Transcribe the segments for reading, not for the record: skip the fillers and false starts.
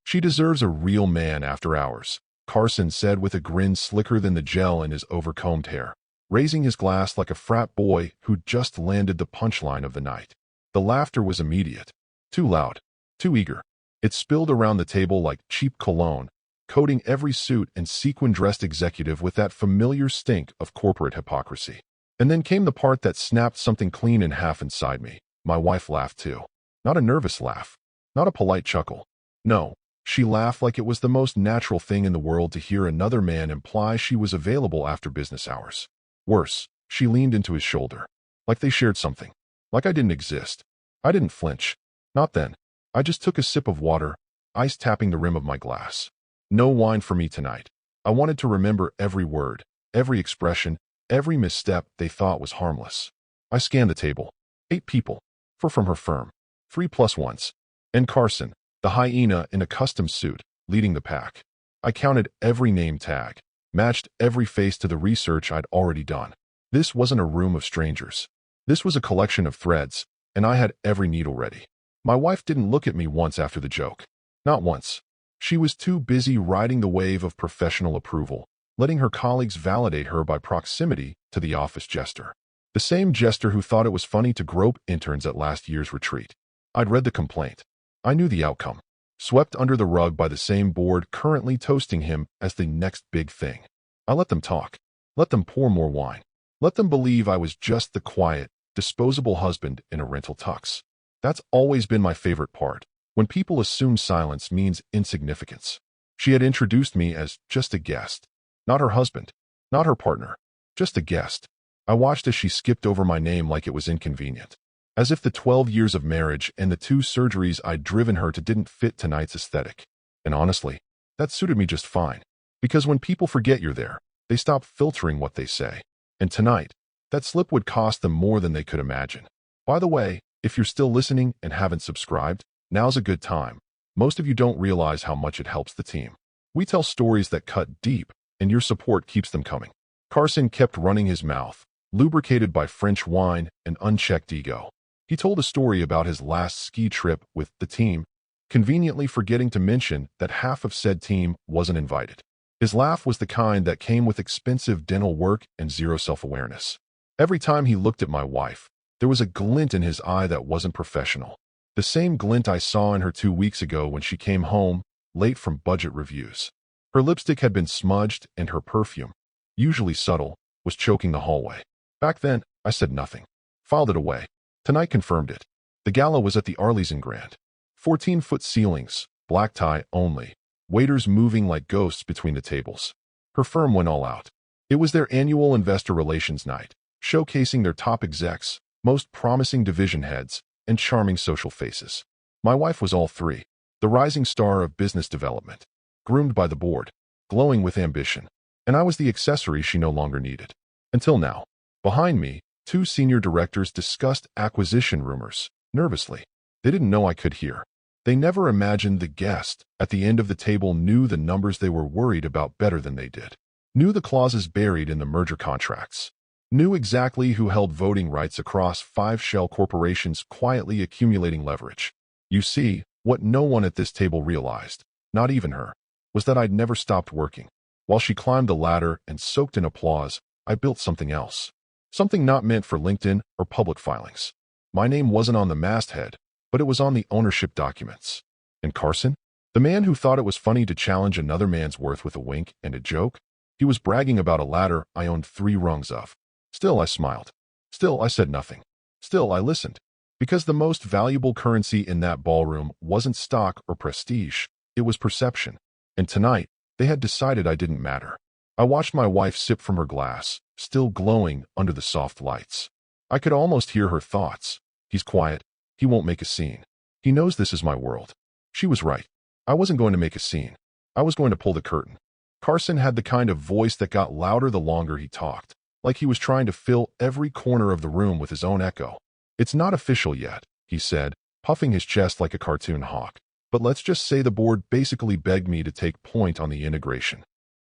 She deserves a real man after hours, Carson said with a grin slicker than the gel in his overcombed hair, raising his glass like a frat boy who'd just landed the punchline of the night. The laughter was immediate. Too loud. Too eager. It spilled around the table like cheap cologne, coating every suit and sequin-dressed executive with that familiar stink of corporate hypocrisy. And then came the part that snapped something clean in half inside me. My wife laughed too. Not a nervous laugh. Not a polite chuckle. No, she laughed like it was the most natural thing in the world to hear another man imply she was available after business hours. Worse, she leaned into his shoulder. Like they shared something. Like I didn't exist. I didn't flinch. Not then. I just took a sip of water, ice tapping the rim of my glass. No wine for me tonight. I wanted to remember every word, every expression, every misstep they thought was harmless. I scanned the table. 8 people. 4 from her firm. 3 plus ones. And Carson, the hyena in a custom suit, leading the pack. I counted every name tag, matched every face to the research I'd already done. This wasn't a room of strangers. This was a collection of threads, and I had every needle ready. My wife didn't look at me once after the joke. Not once. She was too busy riding the wave of professional approval, letting her colleagues validate her by proximity to the office jester. The same jester who thought it was funny to grope interns at last year's retreat. I'd read the complaint. I knew the outcome. Swept under the rug by the same board currently toasting him as the next big thing. I let them talk. Let them pour more wine. Let them believe I was just the quiet, disposable husband in a rental tux. That's always been my favorite part, when people assume silence means insignificance. She had introduced me as just a guest. Not her husband. Not her partner. Just a guest. I watched as she skipped over my name like it was inconvenient. As if the 12 years of marriage and the 2 surgeries I'd driven her to didn't fit tonight's aesthetic. And honestly, that suited me just fine. Because when people forget you're there, they stop filtering what they say. And tonight, that slip would cost them more than they could imagine. By the way, if you're still listening and haven't subscribed, now's a good time. Most of you don't realize how much it helps the team. We tell stories that cut deep, and your support keeps them coming. Carson kept running his mouth, lubricated by French wine and unchecked ego. He told a story about his last ski trip with the team, conveniently forgetting to mention that half of said team wasn't invited. His laugh was the kind that came with expensive dental work and zero self-awareness. Every time he looked at my wife, there was a glint in his eye that wasn't professional. The same glint I saw in her 2 weeks ago when she came home, late from budget reviews. Her lipstick had been smudged and her perfume, usually subtle, was choking the hallway. Back then, I said nothing. Filed it away. Tonight confirmed it. The gala was at the Arlesian Grand. 14-foot ceilings, black tie only, waiters moving like ghosts between the tables. Her firm went all out. It was their annual investor relations night, showcasing their top execs, most promising division heads, and charming social faces. My wife was all 3, the rising star of business development, groomed by the board, glowing with ambition, and I was the accessory she no longer needed. Until now. Behind me, 2 senior directors discussed acquisition rumors, nervously. They didn't know I could hear. They never imagined the guest at the end of the table knew the numbers they were worried about better than they did. Knew the clauses buried in the merger contracts. Knew exactly who held voting rights across 5 shell corporations quietly accumulating leverage. You see, what no one at this table realized, not even her, was that I'd never stopped working. While she climbed the ladder and soaked in applause, I built something else. Something not meant for LinkedIn or public filings. My name wasn't on the masthead, but it was on the ownership documents. And Carson? The man who thought it was funny to challenge another man's worth with a wink and a joke? He was bragging about a ladder I owned 3 rungs of. Still, I smiled. Still, I said nothing. Still, I listened. Because the most valuable currency in that ballroom wasn't stock or prestige, it was perception. And tonight, they had decided I didn't matter. I watched my wife sip from her glass, still glowing under the soft lights. I could almost hear her thoughts. He's quiet. He won't make a scene. He knows this is my world. She was right. I wasn't going to make a scene. I was going to pull the curtain. Carson had the kind of voice that got louder the longer he talked, like he was trying to fill every corner of the room with his own echo. It's not official yet, he said, puffing his chest like a cartoon hawk. But let's just say the board basically begged me to take point on the integration.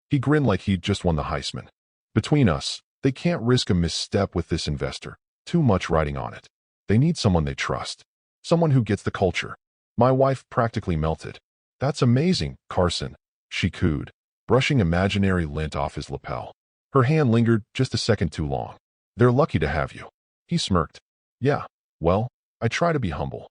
He grinned like he'd just won the Heisman. Between us, they can't risk a misstep with this investor. Too much riding on it. They need someone they trust. Someone who gets the culture. My wife practically melted. That's amazing, Carson, she cooed, brushing imaginary lint off his lapel. Her hand lingered just a second too long. They're lucky to have you. He smirked. Yeah, well, I try to be humble.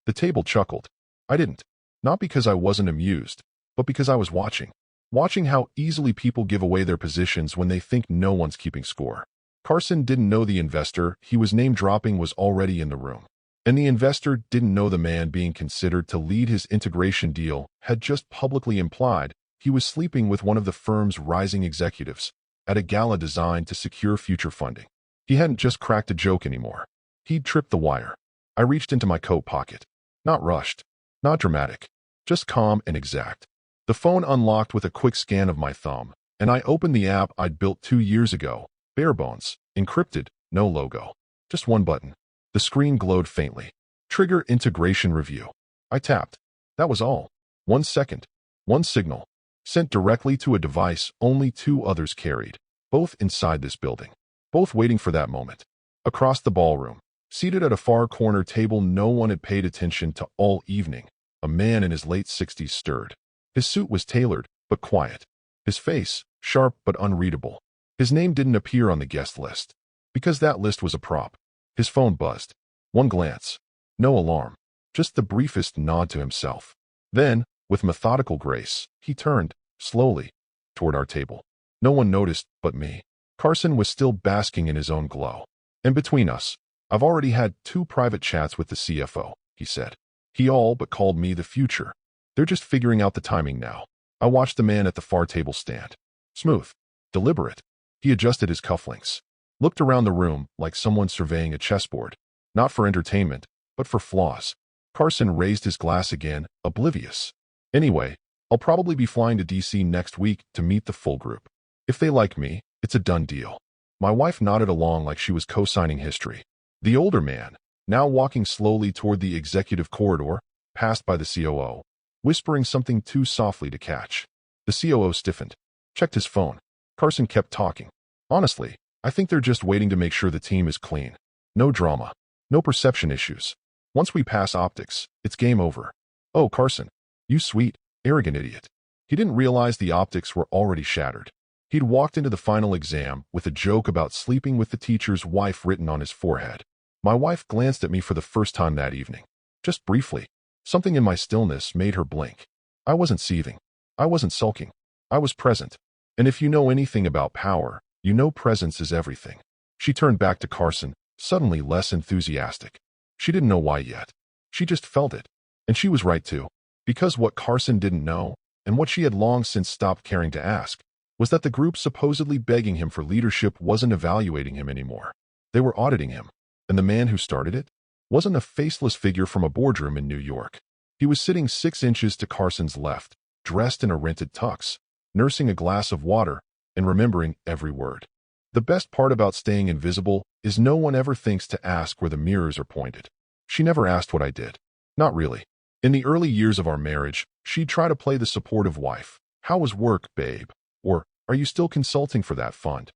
The table chuckled. I didn't. Not because I wasn't amused, but because I was watching. Watching how easily people give away their positions when they think no one's keeping score. Carson didn't know the investor he was name-dropping was already in the room. And the investor didn't know the man being considered to lead his integration deal had just publicly implied he was sleeping with one of the firm's rising executives at a gala designed to secure future funding. He hadn't just cracked a joke anymore. He'd tripped the wire. I reached into my coat pocket. Not rushed. Not dramatic. Just calm and exact. The phone unlocked with a quick scan of my thumb, and I opened the app I'd built 2 years ago. Bare bones. Encrypted. No logo. Just one button. The screen glowed faintly. Trigger integration review. I tapped. That was all. 1 second. One signal. Sent directly to a device only 2 others carried. Both inside this building. Both waiting for that moment. Across the ballroom, seated at a far corner table no one had paid attention to all evening, a man in his late 60s stirred. His suit was tailored, but quiet. His face, sharp but unreadable. His name didn't appear on the guest list, because that list was a prop. His phone buzzed. One glance. No alarm. Just the briefest nod to himself. Then, with methodical grace, he turned, slowly, toward our table. No one noticed but me. Carson was still basking in his own glow. And between us, I've already had 2 private chats with the CFO, he said. He all but called me the future. They're just figuring out the timing now. I watched the man at the far table stand. Smooth. Deliberate. He adjusted his cufflinks. Looked around the room like someone surveying a chessboard. Not for entertainment, but for flaws. Carson raised his glass again, oblivious. Anyway, I'll probably be flying to DC next week to meet the full group. If they like me, it's a done deal. My wife nodded along like she was co-signing history. The older man, now walking slowly toward the executive corridor, passed by the COO, whispering something too softly to catch. The COO stiffened, checked his phone. Carson kept talking. Honestly, I think they're just waiting to make sure the team is clean. No drama. No perception issues. Once we pass optics, it's game over. Oh, Carson, you sweet, arrogant idiot. He didn't realize the optics were already shattered. He'd walked into the final exam with a joke about sleeping with the teacher's wife written on his forehead. My wife glanced at me for the first time that evening. Just briefly. Something in my stillness made her blink. I wasn't seething. I wasn't sulking. I was present. And if you know anything about power, you know presence is everything. She turned back to Carson, suddenly less enthusiastic. She didn't know why yet. She just felt it. And she was right too. Because what Carson didn't know, and what she had long since stopped caring to ask, was that the group supposedly begging him for leadership wasn't evaluating him anymore. They were auditing him. And the man who started it wasn't a faceless figure from a boardroom in New York. He was sitting 6 inches to Carson's left, dressed in a rented tux, nursing a glass of water, and remembering every word. The best part about staying invisible is no one ever thinks to ask where the mirrors are pointed. She never asked what I did. Not really. In the early years of our marriage, she'd try to play the supportive wife. How was work, babe? Or, are you still consulting for that fund?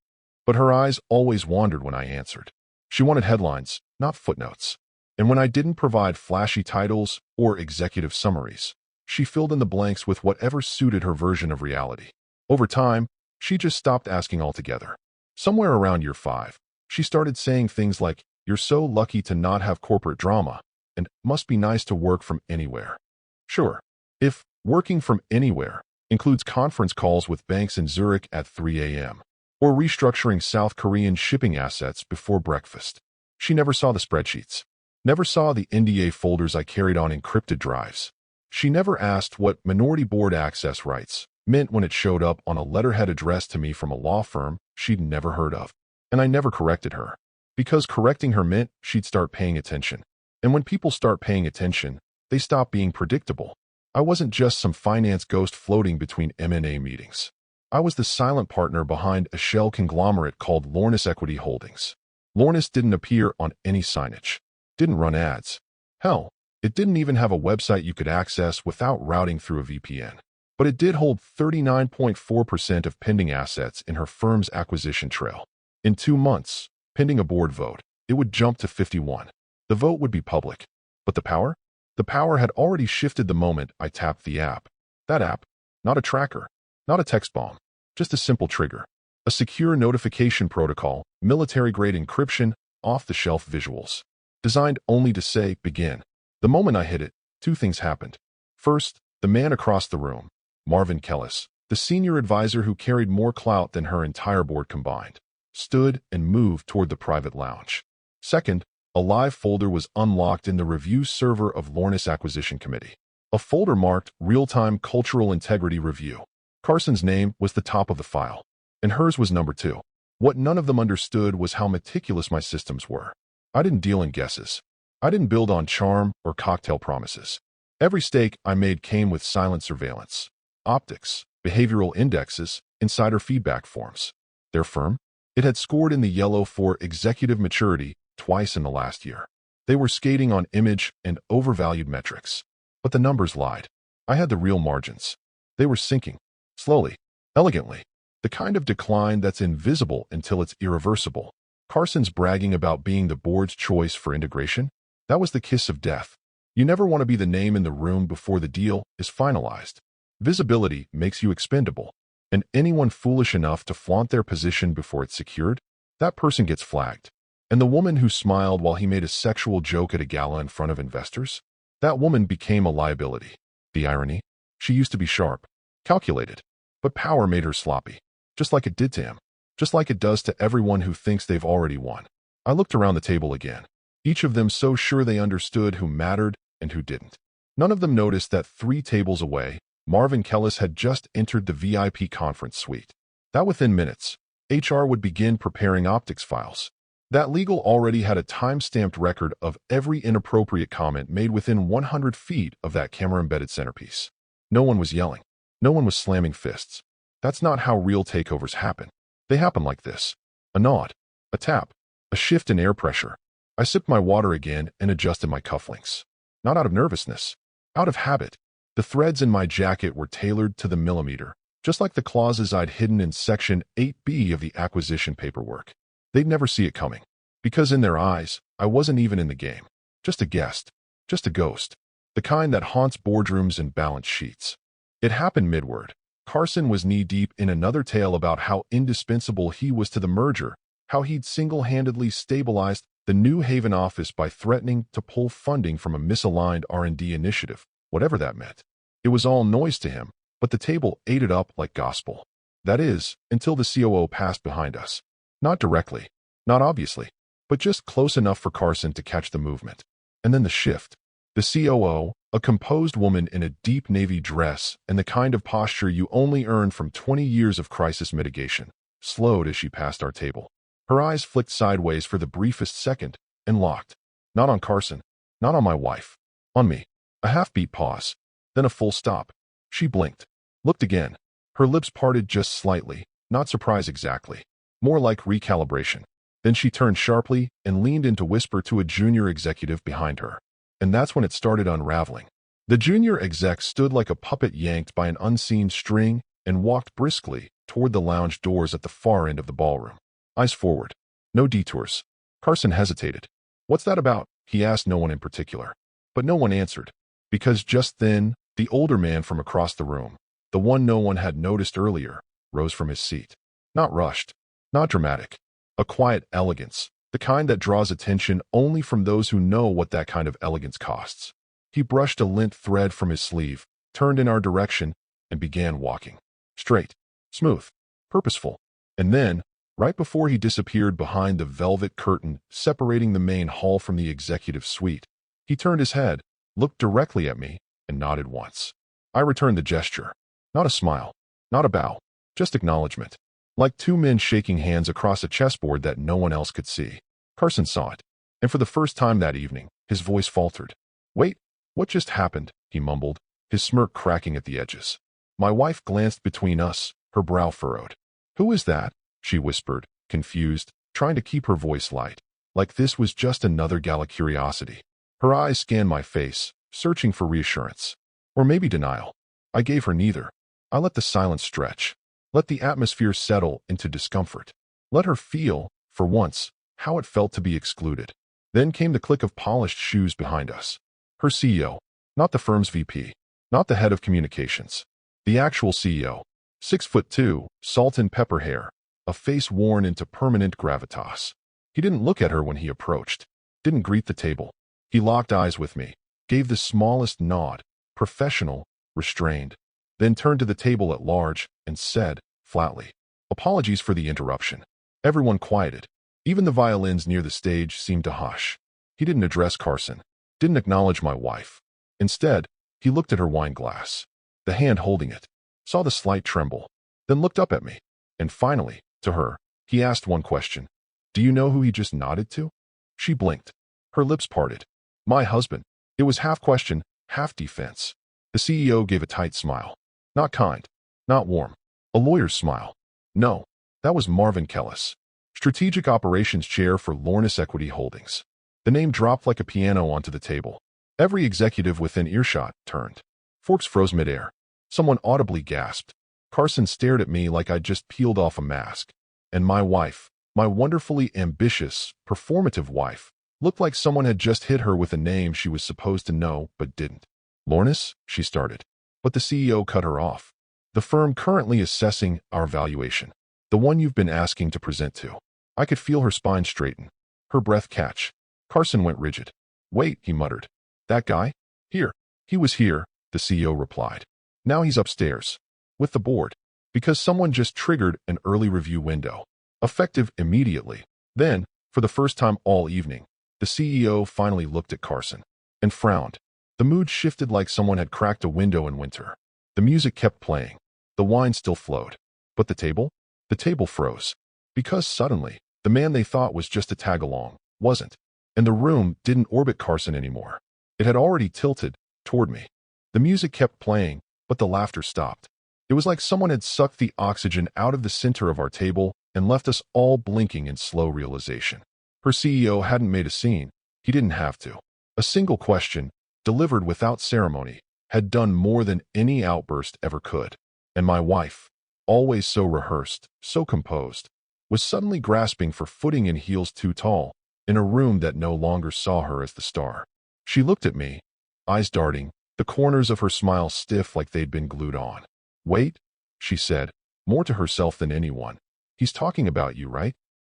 But her eyes always wandered when I answered. She wanted headlines, not footnotes. And when I didn't provide flashy titles or executive summaries, she filled in the blanks with whatever suited her version of reality. Over time, she just stopped asking altogether. Somewhere around year 5, she started saying things like, "You're so lucky to not have corporate drama," and "must be nice to work from anywhere." Sure, if working from anywhere includes conference calls with banks in Zurich at 3 a.m., or restructuring South Korean shipping assets before breakfast. She never saw the spreadsheets, never saw the NDA folders I carried on encrypted drives. She never asked what minority board access rights meant when it showed up on a letterhead addressed to me from a law firm she'd never heard of. And I never corrected her, because correcting her meant she'd start paying attention. And when people start paying attention, they stop being predictable. I wasn't just some finance ghost floating between M&A meetings. I was the silent partner behind a shell conglomerate called Lornis Equity Holdings. Lornis didn't appear on any signage, didn't run ads. Hell, it didn't even have a website you could access without routing through a VPN. But it did hold 39.4% of pending assets in her firm's acquisition trail. In 2 months, pending a board vote, it would jump to 51. The vote would be public. But the power? The power had already shifted the moment I tapped the app. That app, not a tracker, not a text bomb, just a simple trigger. A secure notification protocol, military-grade encryption, off-the-shelf visuals. Designed only to say, begin. The moment I hit it, two things happened. First, the man across the room, Marvin Kellis, the senior advisor who carried more clout than her entire board combined, stood and moved toward the private lounge. Second, a live folder was unlocked in the review server of Lornis Acquisition Committee. A folder marked Real-Time Cultural Integrity Review. Carson's name was the top of the file, and hers was number 2. What none of them understood was how meticulous my systems were. I didn't deal in guesses. I didn't build on charm or cocktail promises. Every stake I made came with silent surveillance, optics, behavioral indexes, insider feedback forms. Their firm? It had scored in the yellow for executive maturity twice in the last year. They were skating on image and overvalued metrics. But the numbers lied. I had the real margins. They were sinking. Slowly. Elegantly. The kind of decline that's invisible until it's irreversible. Carson's bragging about being the board's choice for integration? That was the kiss of death. You never want to be the name in the room before the deal is finalized. Visibility makes you expendable. And anyone foolish enough to flaunt their position before it's secured, that person gets flagged. And the woman who smiled while he made a sexual joke at a gala in front of investors? That woman became a liability. The irony? She used to be sharp, calculated, but power made her sloppy, just like it did to him, just like it does to everyone who thinks they've already won. I looked around the table again, each of them so sure they understood who mattered and who didn't. None of them noticed that 3 tables away, Marvin Kellis had just entered the VIP conference suite. That within minutes, HR would begin preparing optics files. That legal already had a time-stamped record of every inappropriate comment made within 100 feet of that camera-embedded centerpiece. No one was yelling. No one was slamming fists. That's not how real takeovers happen. They happen like this. A nod, a tap, a shift in air pressure. I sipped my water again and adjusted my cufflinks. Not out of nervousness, out of habit. The threads in my jacket were tailored to the millimeter, just like the clauses I'd hidden in Section 8B of the acquisition paperwork. They'd never see it coming, because in their eyes, I wasn't even in the game. Just a guest, just a ghost, the kind that haunts boardrooms and balance sheets. It happened midword. Carson was knee-deep in another tale about how indispensable he was to the merger, how he'd single-handedly stabilized the New Haven office by threatening to pull funding from a misaligned R&D initiative, whatever that meant. It was all noise to him, but the table ate it up like gospel. That is, until the COO passed behind us. Not directly, not obviously, but just close enough for Carson to catch the movement. And then the shift. The COO, a composed woman in a deep navy dress and the kind of posture you only earn from 20 years of crisis mitigation, slowed as she passed our table. Her eyes flicked sideways for the briefest second and locked. Not on Carson, not on my wife. On me. A half-beat pause, then a full stop. She blinked, looked again. Her lips parted just slightly, not surprise exactly. More like recalibration. Then she turned sharply and leaned in to whisper to a junior executive behind her. And that's when it started unraveling. The junior exec stood like a puppet yanked by an unseen string and walked briskly toward the lounge doors at the far end of the ballroom. Eyes forward. No detours. Carson hesitated. What's that about? He asked no one in particular. But no one answered. Because just then, the older man from across the room, the one no one had noticed earlier, rose from his seat. Not rushed. Not dramatic. A quiet elegance, the kind that draws attention only from those who know what that kind of elegance costs. He brushed a lint thread from his sleeve, turned in our direction, and began walking. Straight, smooth, purposeful. And then, right before he disappeared behind the velvet curtain separating the main hall from the executive suite, he turned his head, looked directly at me, and nodded once. I returned the gesture. Not a smile, not a bow, just acknowledgement. Like 2 men shaking hands across a chessboard that no one else could see. Carson saw it, and for the first time that evening, his voice faltered. Wait, what just happened? He mumbled, his smirk cracking at the edges. My wife glanced between us, her brow furrowed. Who is that? She whispered, confused, trying to keep her voice light, like this was just another gala curiosity. Her eyes scanned my face, searching for reassurance. Or maybe denial. I gave her neither. I let the silence stretch. Let the atmosphere settle into discomfort. Let her feel, for once, how it felt to be excluded. Then came the click of polished shoes behind us. Her CEO, not the firm's VP, not the head of communications, The actual CEO. 6'2", salt and pepper hair, a face worn into permanent gravitas. He didn't look at her when he approached. Didn't greet the table. He locked eyes with me, gave the smallest nod, professional, restrained, then turned to the table at large and said, flatly, "Apologies for the interruption." Everyone quieted. Even the violins near the stage seemed to hush. He didn't address Carson, didn't acknowledge my wife. Instead, he looked at her wine glass, the hand holding it, saw the slight tremble, then looked up at me. And finally, to her, he asked one question. "Do you know who he just nodded to?" She blinked. Her lips parted. "My husband." It was half question, half defense. The CEO gave a tight smile. Not kind, not warm. A lawyer's smile. No, that was Marvin Kellis, Strategic Operations Chair for Lornis Equity Holdings. The name dropped like a piano onto the table. Every executive within earshot turned. Forks froze midair. Someone audibly gasped. Carson stared at me like I'd just peeled off a mask. And my wife, my wonderfully ambitious, performative wife, looked like someone had just hit her with a name she was supposed to know but didn't. "Lornis," she started. But the CEO cut her off. "The firm currently assessing our valuation. The one you've been asking to present to." I could feel her spine straighten, her breath catch. Carson went rigid. "Wait," he muttered. "That guy? Here." "He was here," the CEO replied. "Now he's upstairs. With the board. Because someone just triggered an early review window. Effective immediately." Then, for the first time all evening, the CEO finally looked at Carson and frowned. The mood shifted like someone had cracked a window in winter. The music kept playing. The wine still flowed. But the table? The table froze. Because suddenly, the man they thought was just a tag-along wasn't. And the room didn't orbit Carson anymore. It had already tilted toward me. The music kept playing, but the laughter stopped. It was like someone had sucked the oxygen out of the center of our table and left us all blinking in slow realization. Her CEO hadn't made a scene. He didn't have to. A single question, delivered without ceremony, had done more than any outburst ever could. And my wife, always so rehearsed, so composed, was suddenly grasping for footing in heels too tall, in a room that no longer saw her as the star. She looked at me, eyes darting, the corners of her smile stiff like they'd been glued on. "Wait," she said, more to herself than anyone. "He's talking about you, right?"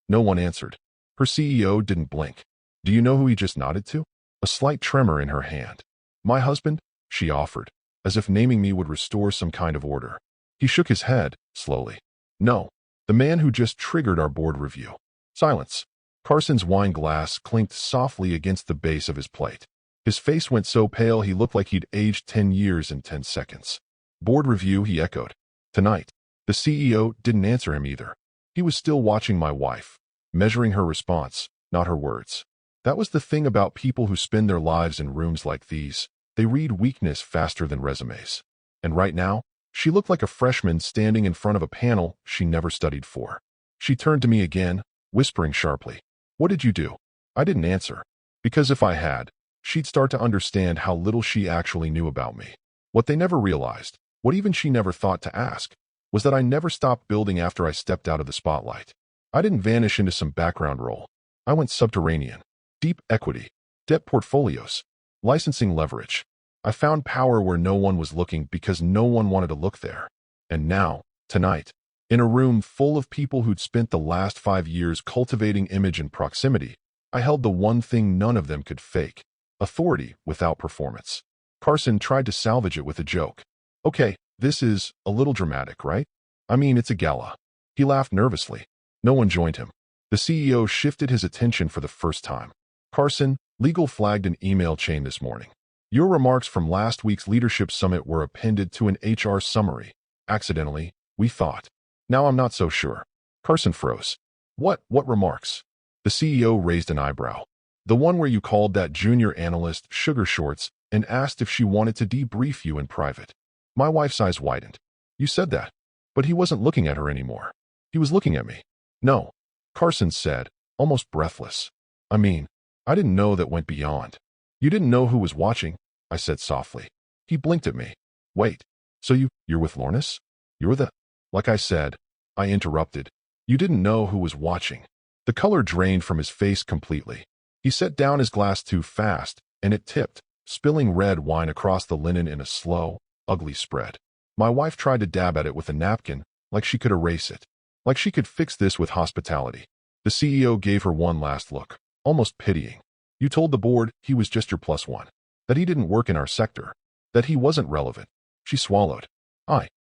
No one answered. Her CEO didn't blink. "Do you know who he just nodded to?" A slight tremor in her hand. "My husband," she offered, as if naming me would restore some kind of order. He shook his head, slowly. "No, the man who just triggered our board review." Silence. Carson's wine glass clinked softly against the base of his plate. His face went so pale he looked like he'd aged 10 years in 10 seconds. "Board review," he echoed. "Tonight." The CEO didn't answer him either. He was still watching my wife, measuring her response, not her words. That was the thing about people who spend their lives in rooms like these. They read weakness faster than resumes. And right now, she looked like a freshman standing in front of a panel she never studied for. She turned to me again, whispering sharply, "What did you do?" I didn't answer. Because if I had, she'd start to understand how little she actually knew about me. What they never realized, what even she never thought to ask, was that I never stopped building after I stepped out of the spotlight. I didn't vanish into some background role. I went subterranean. Deep equity, debt portfolios, licensing leverage. I found power where no one was looking because no one wanted to look there. And now, tonight, in a room full of people who'd spent the last 5 years cultivating image and proximity, I held the one thing none of them could fake: authority without performance. Carson tried to salvage it with a joke. "Okay, this is a little dramatic, right? I mean, it's a gala." He laughed nervously. No one joined him. The CEO shifted his attention for the first time. "Carson, legal flagged an email chain this morning. Your remarks from last week's leadership summit were appended to an HR summary. Accidentally, we thought. Now I'm not so sure." Carson froze. What remarks?" The CEO raised an eyebrow. "The one where you called that junior analyst sugar shorts and asked if she wanted to debrief you in private." My wife's eyes widened. "You said that." But he wasn't looking at her anymore. He was looking at me. "No," Carson said, almost breathless. "I mean, I didn't know that went beyond." "You didn't know who was watching?" I said softly. He blinked at me. "Wait, so you're with Lornis? You're the—" Like I said, I interrupted. "You didn't know who was watching." The color drained from his face completely. He set down his glass too fast, and it tipped, spilling red wine across the linen in a slow, ugly spread. My wife tried to dab at it with a napkin, like she could erase it. Like she could fix this with hospitality. The CEO gave her one last look, almost pitying. You told the board he was just your plus one. That he didn't work in our sector. That he wasn't relevant. She swallowed.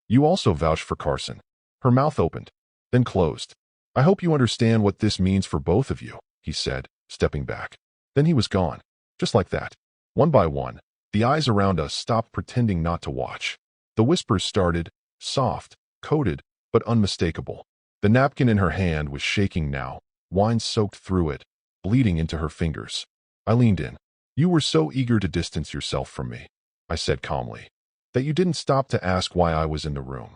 You also vouched for Carson. Her mouth opened, then closed. I hope you understand what this means for both of you, he said, stepping back. Then he was gone. Just like that. One by one, the eyes around us stopped pretending not to watch. The whispers started, soft, coded, but unmistakable. The napkin in her hand was shaking now, wine soaked through it, bleeding into her fingers. I leaned in. You were so eager to distance yourself from me, I said calmly, that you didn't stop to ask why I was in the room.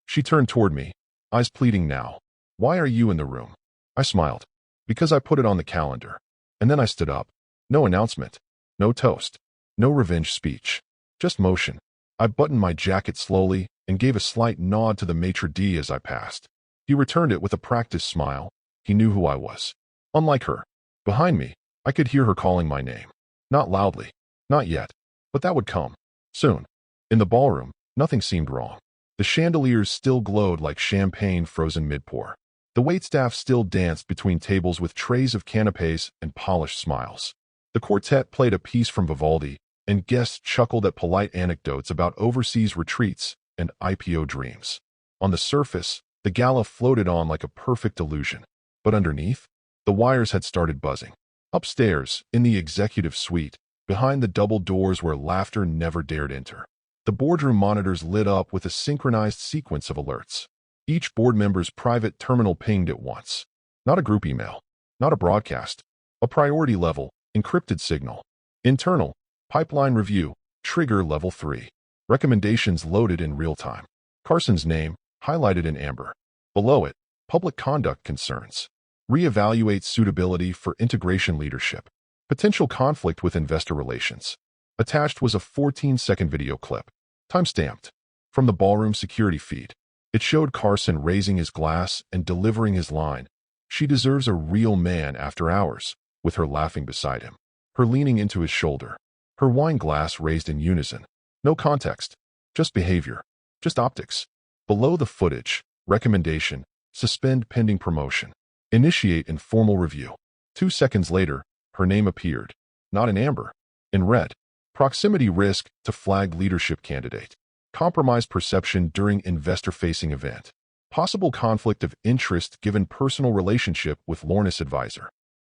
She turned toward me, eyes pleading now. Why are you in the room? I smiled. Because I put it on the calendar. And then I stood up. No announcement. No toast. No revenge speech. Just motion. I buttoned my jacket slowly and gave a slight nod to the maitre d' as I passed. He returned it with a practiced smile. He knew who I was. Unlike her. Behind me, I could hear her calling my name. Not loudly. Not yet. But that would come. Soon. In the ballroom, nothing seemed wrong. The chandeliers still glowed like champagne frozen mid-pour. The waitstaff still danced between tables with trays of canapes and polished smiles. The quartet played a piece from Vivaldi, and guests chuckled at polite anecdotes about overseas retreats and IPO dreams. On the surface, the gala floated on like a perfect illusion. But underneath, the wires had started buzzing. Upstairs, in the executive suite, behind the double doors where laughter never dared enter, the boardroom monitors lit up with a synchronized sequence of alerts. Each board member's private terminal pinged at once. Not a group email. Not a broadcast. A priority level, encrypted signal. Internal, pipeline review, trigger level 3. Recommendations loaded in real time. Carson's name, highlighted in amber. Below it, public conduct concerns. Reevaluate suitability for integration leadership. Potential conflict with investor relations. Attached was a 14-second video clip. Timestamped. From the ballroom security feed. It showed Carson raising his glass and delivering his line. She deserves a real man after hours, with her laughing beside him. Her leaning into his shoulder. Her wine glass raised in unison. No context. Just behavior. Just optics. Below the footage, recommendation, suspend pending promotion. Initiate informal review. 2 seconds later, her name appeared. Not in amber. In red. Proximity risk to flag leadership candidate. Compromised perception during investor-facing event. Possible conflict of interest given personal relationship with Lornis advisor.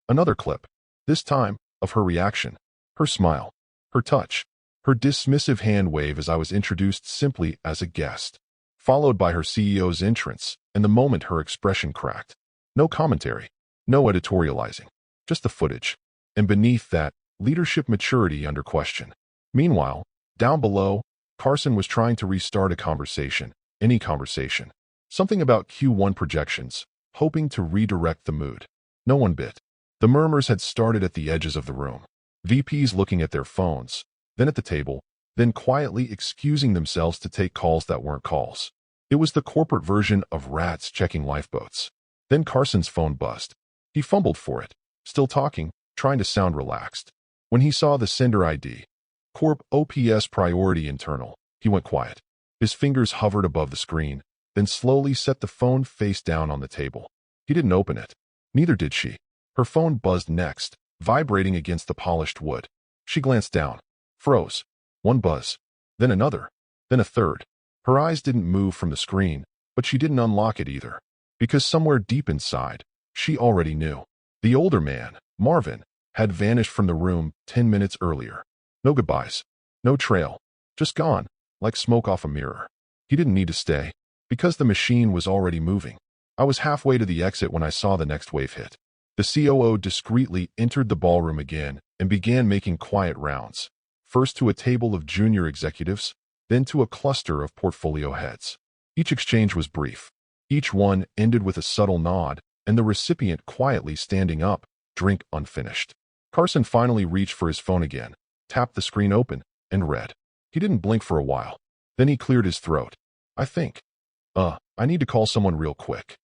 Another clip. This time, of her reaction. Her smile. Her touch. Her dismissive hand wave as I was introduced simply as a guest. Followed by her CEO's entrance, and the moment her expression cracked. No commentary. No editorializing. Just the footage. And beneath that, leadership maturity under question. Meanwhile, down below, Carson was trying to restart a conversation, any conversation. Something about Q1 projections, hoping to redirect the mood. No one bit. The murmurs had started at the edges of the room. VPs looking at their phones, then at the table, then quietly excusing themselves to take calls that weren't calls. It was the corporate version of rats checking lifeboats. Then Carson's phone buzzed. He fumbled for it, still talking, trying to sound relaxed. When he saw the sender ID, Corp OPS priority internal, he went quiet. His fingers hovered above the screen, then slowly set the phone face down on the table. He didn't open it. Neither did she. Her phone buzzed next, vibrating against the polished wood. She glanced down, froze. One buzz, then another, then a third. Her eyes didn't move from the screen, but she didn't unlock it either. Because somewhere deep inside, she already knew. The older man, Marvin, had vanished from the room 10 minutes earlier. No goodbyes. No trail. Just gone, like smoke off a mirror. He didn't need to stay, because the machine was already moving. I was halfway to the exit when I saw the next wave hit. The COO discreetly entered the ballroom again and began making quiet rounds. First to a table of junior executives, then to a cluster of portfolio heads. Each exchange was brief. Each one ended with a subtle nod, and the recipient quietly standing up, drink unfinished. Carson finally reached for his phone again, tapped the screen open, and read. He didn't blink for a while. Then he cleared his throat. I need to call someone real quick.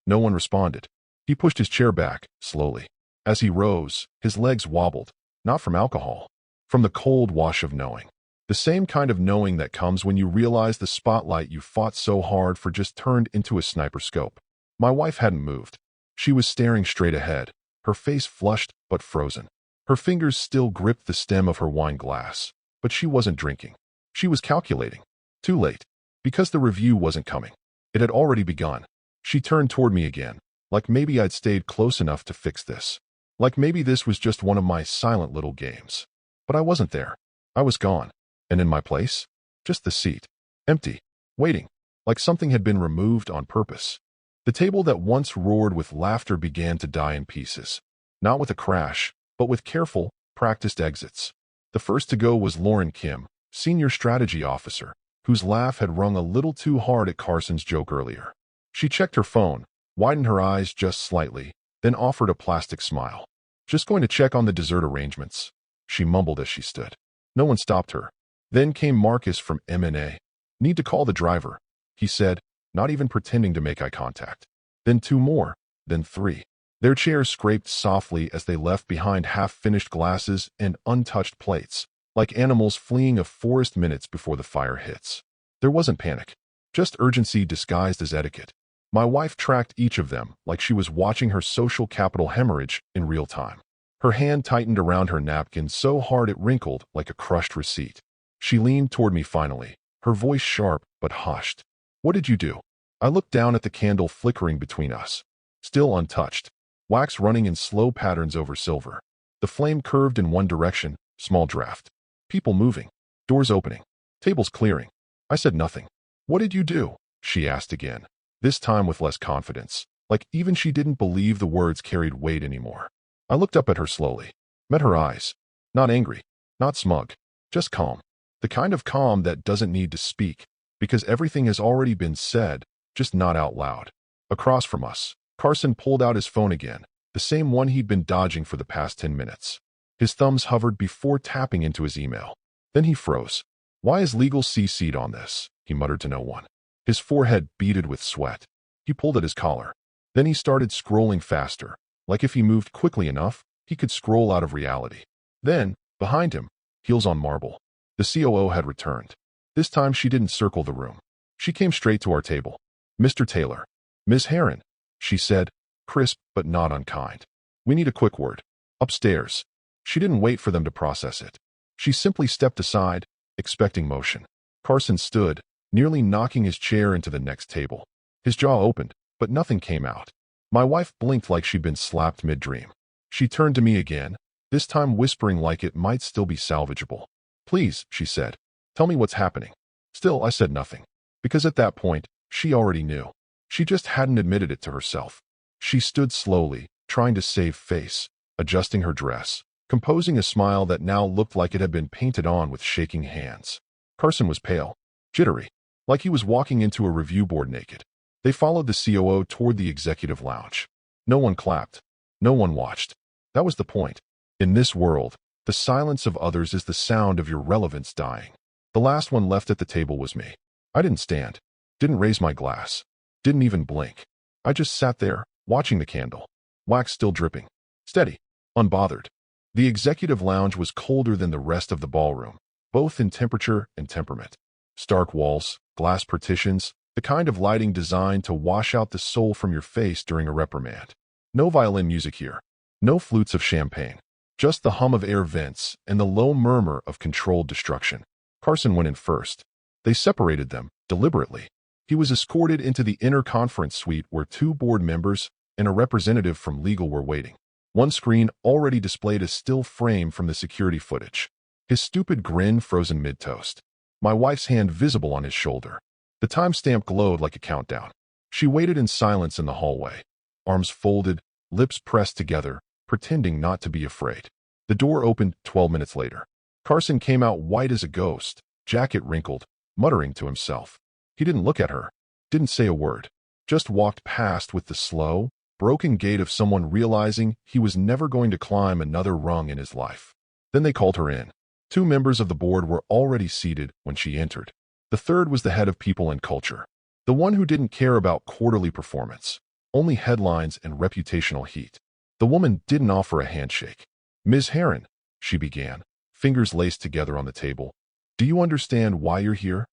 No one responded. He pushed his chair back, slowly. As he rose, his legs wobbled, not from alcohol, from the cold wash of knowing. The same kind of knowing that comes when you realize the spotlight you fought so hard for just turned into a sniper scope. My wife hadn't moved. She was staring straight ahead, her face flushed but frozen. Her fingers still gripped the stem of her wine glass, but she wasn't drinking. She was calculating. Too late. Because the review wasn't coming. It had already begun. She turned toward me again, like maybe I'd stayed close enough to fix this. Like maybe this was just one of my silent little games. But I wasn't there. I was gone. And in my place? Just the seat. Empty. Waiting. Like something had been removed on purpose. The table that once roared with laughter began to die in pieces. Not with a crash, but with careful, practiced exits. The first to go was Lauren Kim, senior strategy officer, whose laugh had rung a little too hard at Carson's joke earlier. She checked her phone, widened her eyes just slightly, then offered a plastic smile. Just going to check on the dessert arrangements, she mumbled as she stood. No one stopped her. Then came Marcus from M&A. Need to call the driver, he said, not even pretending to make eye contact. Then two more, then three. Their chairs scraped softly as they left behind half-finished glasses and untouched plates, like animals fleeing a forest minutes before the fire hits. There wasn't panic, just urgency disguised as etiquette. My wife tracked each of them like she was watching her social capital hemorrhage in real time. Her hand tightened around her napkin so hard it wrinkled like a crushed receipt. She leaned toward me finally, her voice sharp but hushed. What did you do? I looked down at the candle flickering between us. Still untouched. Wax running in slow patterns over silver. The flame curved in one direction, small draft. People moving. Doors opening. Tables clearing. I said nothing. What did you do? She asked again, this time with less confidence, like even she didn't believe the words carried weight anymore. I looked up at her slowly, met her eyes. Not angry, not smug, just calm. The kind of calm that doesn't need to speak, because everything has already been said, just not out loud. Across from us, Carson pulled out his phone again, the same one he'd been dodging for the past 10 minutes. His thumbs hovered before tapping into his email. Then he froze. Why is legal CC'd on this? He muttered to no one. His forehead beaded with sweat. He pulled at his collar. Then he started scrolling faster, like if he moved quickly enough, he could scroll out of reality. Then, behind him, heels on marble, the COO had returned. This time she didn't circle the room. She came straight to our table. Mr. Taylor. Ms. Heron, she said, crisp but not unkind. We need a quick word. Upstairs. She didn't wait for them to process it. She simply stepped aside, expecting motion. Carson stood, nearly knocking his chair into the next table. His jaw opened, but nothing came out. My wife blinked like she'd been slapped mid-dream. She turned to me again, this time whispering like it might still be salvageable. Please, she said, tell me what's happening. Still, I said nothing. Because at that point, she already knew. She just hadn't admitted it to herself. She stood slowly, trying to save face, adjusting her dress, composing a smile that now looked like it had been painted on with shaking hands. Carson was pale, jittery, like he was walking into a review board naked. They followed the COO toward the executive lounge. No one clapped. No one watched. That was the point. In this world, the silence of others is the sound of your relevance dying. The last one left at the table was me. I didn't stand, didn't raise my glass, didn't even blink. I just sat there, watching the candle. Wax still dripping. Steady. Unbothered. The executive lounge was colder than the rest of the ballroom, both in temperature and temperament. Stark walls, glass partitions, the kind of lighting designed to wash out the soul from your face during a reprimand. No violin music here. No flutes of champagne. Just the hum of air vents and the low murmur of controlled destruction. Carson went in first. They separated them, deliberately. He was escorted into the inner conference suite where 2 board members and a representative from legal were waiting. One screen already displayed a still frame from the security footage. His stupid grin frozen mid-toast. My wife's hand visible on his shoulder. The timestamp glowed like a countdown. She waited in silence in the hallway. Arms folded, lips pressed together, pretending not to be afraid. The door opened 12 minutes later. Carson came out white as a ghost, jacket wrinkled, muttering to himself. He didn't look at her, didn't say a word, just walked past with the slow, broken gait of someone realizing he was never going to climb another rung in his life. Then they called her in. 2 members of the board were already seated when she entered. The third was the head of people and culture, the one who didn't care about quarterly performance, only headlines and reputational heat. The woman didn't offer a handshake. Ms. Heron, she began, fingers laced together on the table. Do you understand why you're here?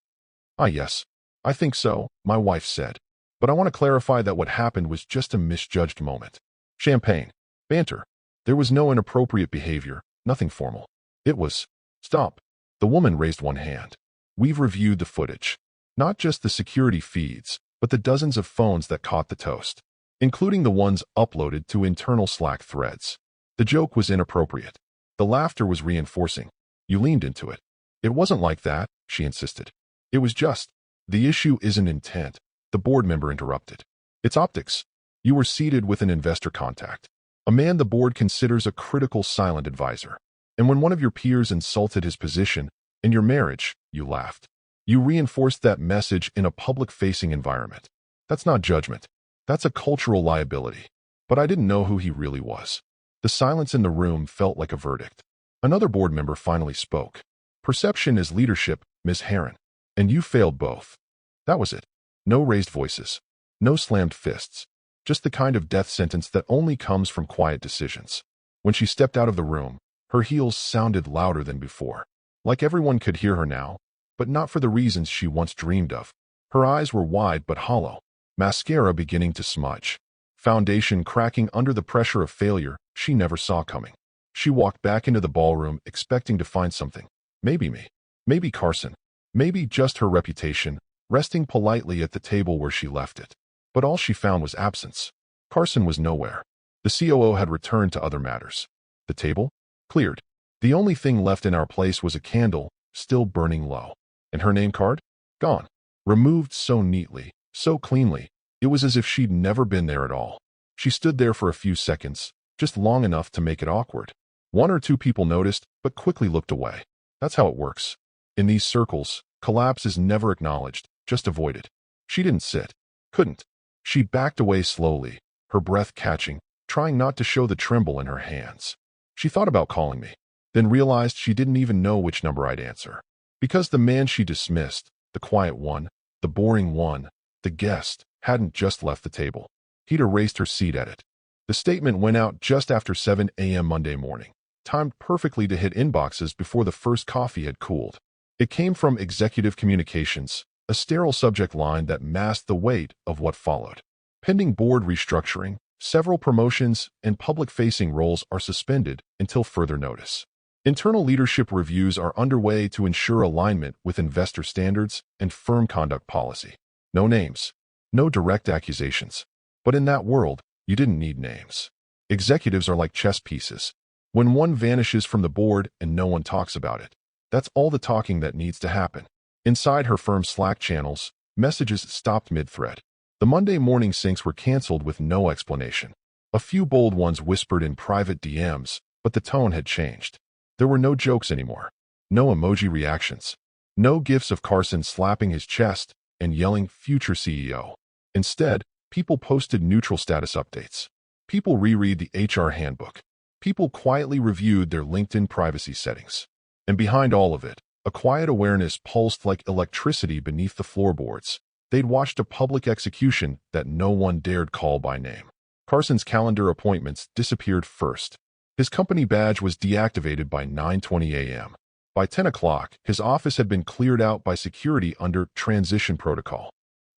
Ah, yes. I think so, my wife said. But I want to clarify that what happened was just a misjudged moment. Champagne. Banter. There was no inappropriate behavior, nothing formal. It was, stop. The woman raised one hand. We've reviewed the footage. Not just the security feeds, but the dozens of phones that caught the toast, including the ones uploaded to internal Slack threads. The joke was inappropriate. The laughter was reinforcing. You leaned into it. It wasn't like that, she insisted. It was just, the issue isn't intent, the board member interrupted. It's optics. You were seated with an investor contact, a man the board considers a critical silent advisor. And when one of your peers insulted his position and your marriage, you laughed. You reinforced that message in a public-facing environment. That's not judgment. That's a cultural liability. But I didn't know who he really was. The silence in the room felt like a verdict. Another board member finally spoke. Perception is leadership, Ms. Heron. And you failed both. That was it. No raised voices. No slammed fists. Just the kind of death sentence that only comes from quiet decisions. When she stepped out of the room, her heels sounded louder than before. Like everyone could hear her now, but not for the reasons she once dreamed of. Her eyes were wide but hollow, mascara beginning to smudge, foundation cracking under the pressure of failure she never saw coming. She walked back into the ballroom expecting to find something. Maybe me. Maybe Carson. Maybe just her reputation, resting politely at the table where she left it. But all she found was absence. Carson was nowhere. The COO had returned to other matters. The table? Cleared. The only thing left in our place was a candle, still burning low. And her name card? Gone. Removed so neatly, so cleanly, it was as if she'd never been there at all. She stood there for a few seconds, just long enough to make it awkward. One or two people noticed, but quickly looked away. That's how it works. In these circles, collapse is never acknowledged, just avoided. She didn't sit. Couldn't. She backed away slowly, her breath catching, trying not to show the tremble in her hands. She thought about calling me, then realized she didn't even know which number I'd answer. Because the man she dismissed, the quiet one, the boring one, the guest, hadn't just left the table. He'd erased her seat at it. The statement went out just after 7 a.m. Monday morning, timed perfectly to hit inboxes before the first coffee had cooled. It came from Executive Communications, a sterile subject line that masked the weight of what followed. Pending board restructuring, several promotions and public-facing roles are suspended until further notice. Internal leadership reviews are underway to ensure alignment with investor standards and firm conduct policy. No names. No direct accusations. But in that world, you didn't need names. Executives are like chess pieces. When one vanishes from the board and no one talks about it, that's all the talking that needs to happen. Inside her firm's Slack channels, messages stopped mid-thread. The Monday morning syncs were canceled with no explanation. A few bold ones whispered in private DMs, but the tone had changed. There were no jokes anymore. No emoji reactions. No gifs of Carson slapping his chest and yelling future CEO. Instead, people posted neutral status updates. People reread the HR handbook. People quietly reviewed their LinkedIn privacy settings. And behind all of it, a quiet awareness pulsed like electricity beneath the floorboards. They'd watched a public execution that no one dared call by name. Carson's calendar appointments disappeared first. His company badge was deactivated by 9:20 a.m. By 10 o'clock, his office had been cleared out by security under transition protocol.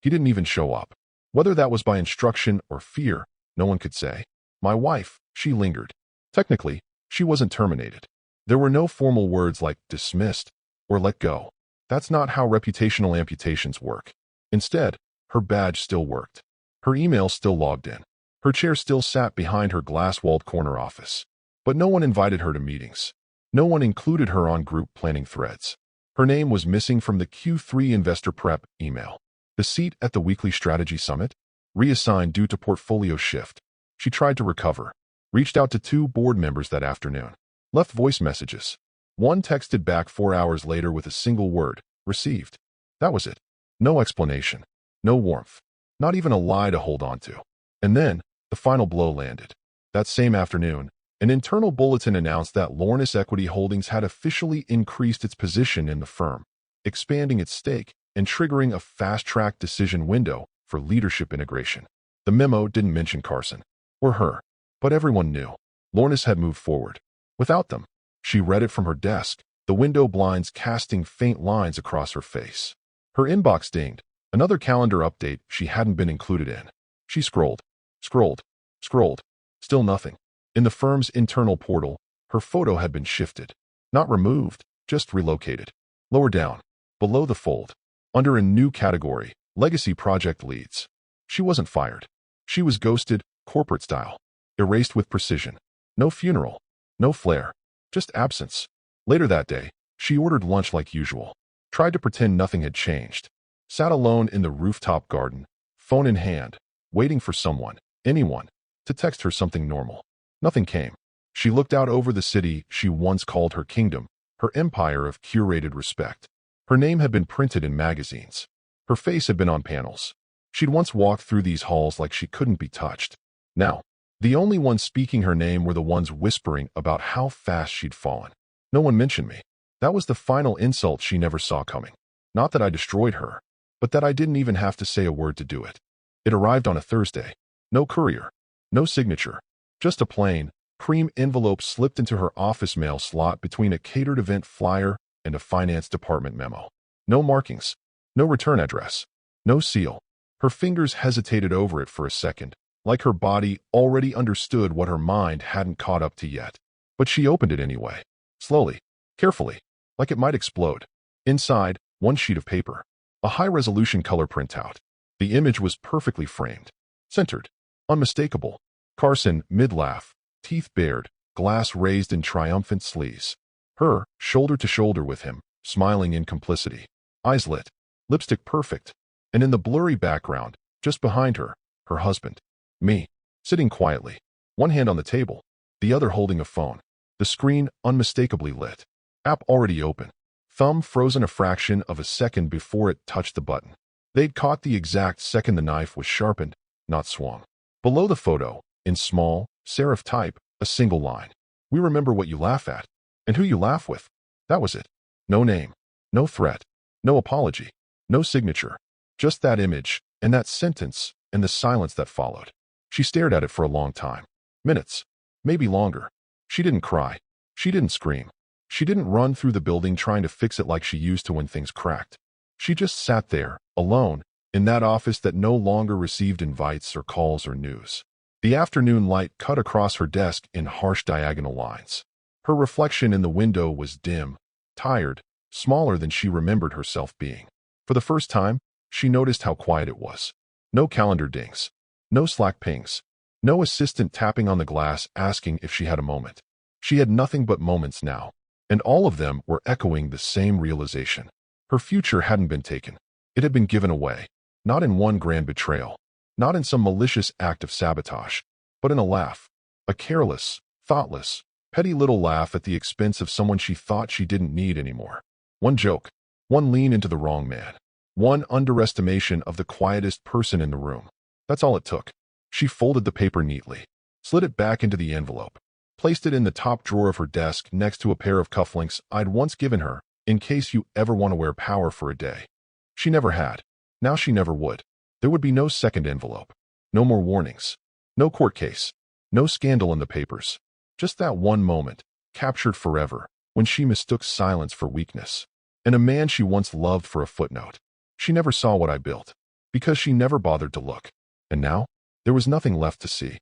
He didn't even show up. Whether that was by instruction or fear, no one could say. My wife, she lingered. Technically, she wasn't terminated. There were no formal words like dismissed or let go. That's not how reputational amputations work. Instead, her badge still worked. Her email still logged in. Her chair still sat behind her glass-walled corner office. But no one invited her to meetings. No one included her on group planning threads. Her name was missing from the Q3 investor prep email. The seat at the weekly strategy summit? Reassigned due to portfolio shift. She tried to recover. Reached out to 2 board members that afternoon. Left voice messages. One texted back 4 hours later with a single word, received. That was it. No explanation. No warmth. Not even a lie to hold on to. And then, the final blow landed. That same afternoon, an internal bulletin announced that Lornis Equity Holdings had officially increased its position in the firm, expanding its stake and triggering a fast-track decision window for leadership integration. The memo didn't mention Carson or her, but everyone knew. Lornis had moved forward. Without them, she read it from her desk, the window blinds casting faint lines across her face. Her inbox dinged, another calendar update she hadn't been included in. She scrolled, scrolled, scrolled. Still nothing. In the firm's internal portal, her photo had been shifted. Not removed, just relocated. Lower down, below the fold, under a new category, Legacy Project Leads. She wasn't fired. She was ghosted, corporate style. Erased with precision. No funeral. No flair. Just absence. Later that day, she ordered lunch like usual. Tried to pretend nothing had changed. Sat alone in the rooftop garden, phone in hand, waiting for someone, anyone, to text her something normal. Nothing came. She looked out over the city she once called her kingdom, her empire of curated respect. Her name had been printed in magazines. Her face had been on panels. She'd once walked through these halls like she couldn't be touched. Now, the only ones speaking her name were the ones whispering about how fast she'd fallen. No one mentioned me. That was the final insult she never saw coming. Not that I destroyed her, but that I didn't even have to say a word to do it. It arrived on a Thursday. No courier. No signature. Just a plain, cream envelope slipped into her office mail slot between a catered event flyer and a finance department memo. No markings. No return address. No seal. Her fingers hesitated over it for a second, like her body already understood what her mind hadn't caught up to yet. But she opened it anyway. Slowly. Carefully. Like it might explode. Inside, one sheet of paper. A high-resolution color printout. The image was perfectly framed. Centered. Unmistakable. Carson, mid-laugh. Teeth bared. Glass raised in triumphant sleaze. Her, shoulder to shoulder with him, smiling in complicity. Eyes lit. Lipstick perfect. And in the blurry background, just behind her, her husband. Me. Sitting quietly. One hand on the table. The other holding a phone. The screen unmistakably lit. App already open. Thumb frozen a fraction of a second before it touched the button. They'd caught the exact second the knife was sharpened, not swung. Below the photo, in small, serif type, a single line. We remember what you laugh at, and who you laugh with. That was it. No name. No threat. No apology. No signature. Just that image, and that sentence, and the silence that followed. She stared at it for a long time. Minutes. Maybe longer. She didn't cry. She didn't scream. She didn't run through the building trying to fix it like she used to when things cracked. She just sat there, alone, in that office that no longer received invites or calls or news. The afternoon light cut across her desk in harsh diagonal lines. Her reflection in the window was dim, tired, smaller than she remembered herself being. For the first time, she noticed how quiet it was. No calendar dings. No Slack pings. No assistant tapping on the glass asking if she had a moment. She had nothing but moments now, and all of them were echoing the same realization. Her future hadn't been taken. It had been given away. Not in one grand betrayal. Not in some malicious act of sabotage. But in a laugh. A careless, thoughtless, petty little laugh at the expense of someone she thought she didn't need anymore. One joke. One lean into the wrong man. One underestimation of the quietest person in the room. That's all it took. She folded the paper neatly. Slid it back into the envelope. Placed it in the top drawer of her desk next to a pair of cufflinks I'd once given her, in case you ever want to wear power for a day. She never had. Now she never would. There would be no second envelope. No more warnings. No court case. No scandal in the papers. Just that one moment, captured forever, when she mistook silence for weakness. And a man she once loved for a footnote. She never saw what I built. Because she never bothered to look. And now, there was nothing left to see.